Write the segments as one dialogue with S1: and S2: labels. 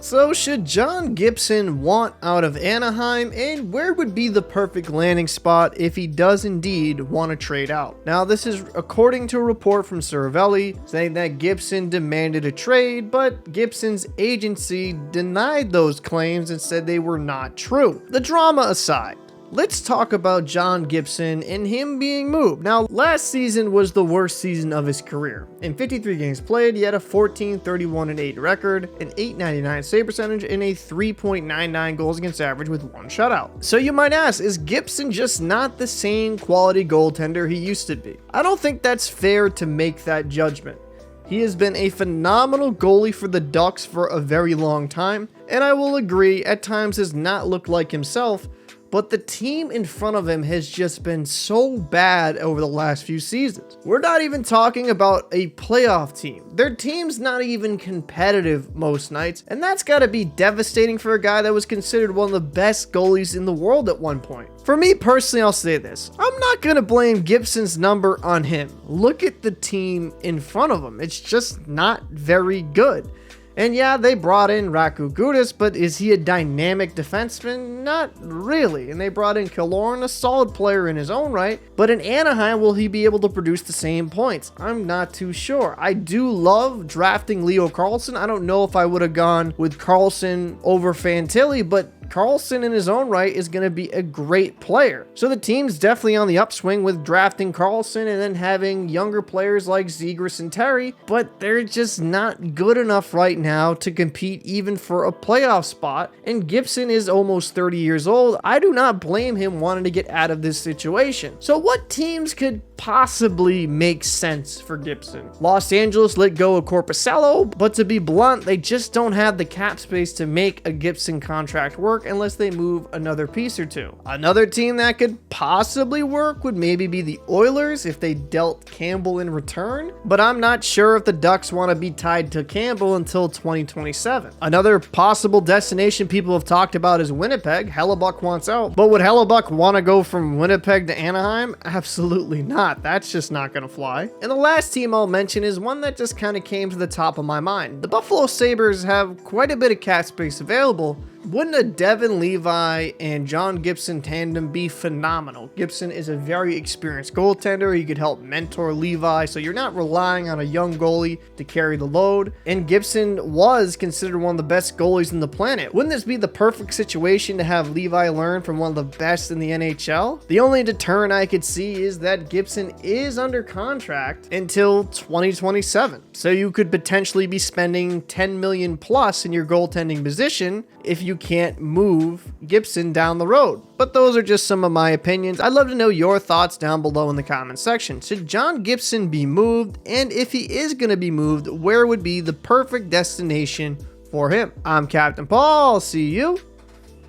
S1: So should John Gibson want out of Anaheim, and where would be the perfect landing spot if he does indeed want to trade out? Now this is according to a report from Cervelli saying that Gibson demanded a trade, but Gibson's agency denied those claims and said they were not true. The drama aside, let's talk about John Gibson and him being moved. Now, last season was the worst season of his career. In 53 games played, he had a 14-31-8 record, an .899 save percentage, and a 3.99 goals against average with 1 shutout. So you might ask, is Gibson just not the same quality goaltender he used to be? I don't think that's fair to make that judgment. He has been a phenomenal goalie for the Ducks for a very long time, and I will agree, at times has not looked like himself, but the team in front of him has just been so bad over the last few seasons. We're not even talking about a playoff team. Their team's not even competitive most nights, and that's got to be devastating for a guy that was considered one of the best goalies in the world at one point. For me personally, I'll say this. I'm not going to blame Gibson's number on him. Look at the team in front of him. It's just not very good. And yeah, they brought in Raku Gudis, but is he a dynamic defenseman? Not really. And they brought in Killorn, a solid player in his own right. But in Anaheim, will he be able to produce the same points? I'm not too sure. I do love drafting Leo Carlsson. I don't know if I would have gone with Carlsson over Fantilli, but Carlsson in his own right is going to be a great player. So the team's definitely on the upswing with drafting Carlsson and then having younger players like Zegras and Terry, but they're just not good enough right now to compete even for a playoff spot. And Gibson is almost 30 years old. I do not blame him wanting to get out of this situation. So what teams could possibly make sense for Gibson? Los Angeles let go of Korpisalo, but to be blunt, they just don't have the cap space to make a Gibson contract work unless they move another piece or two. Another team that could possibly work would maybe be the Oilers if they dealt Campbell in return, but I'm not sure if the Ducks want to be tied to Campbell until 2027. Another possible destination people have talked about is Winnipeg. Hellebuck wants out, but would Hellebuck want to go from Winnipeg to Anaheim? Absolutely not. That's just not going to fly. And the last team I'll mention is one that just kind of came to the top of my mind. The Buffalo Sabres have quite a bit of cap space available. Wouldn't a Devin Levi and John Gibson tandem be phenomenal? Gibson is a very experienced goaltender. He could help mentor Levi, so you're not relying on a young goalie to carry the load. And Gibson was considered one of the best goalies in the planet. Wouldn't this be the perfect situation to have Levi learn from one of the best in the NHL? The only deterrent I could see is that Gibson is under contract until 2027. So you could potentially be spending $10 million plus in your goaltending position if you can't move Gibson down the road. But those are just some of my opinions. I'd love to know your thoughts down below in the comment section. Should John Gibson be moved? And if he is going to be moved, where would be the perfect destination for him? I'm Captain Paul. I'll see you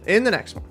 S1: in the next one.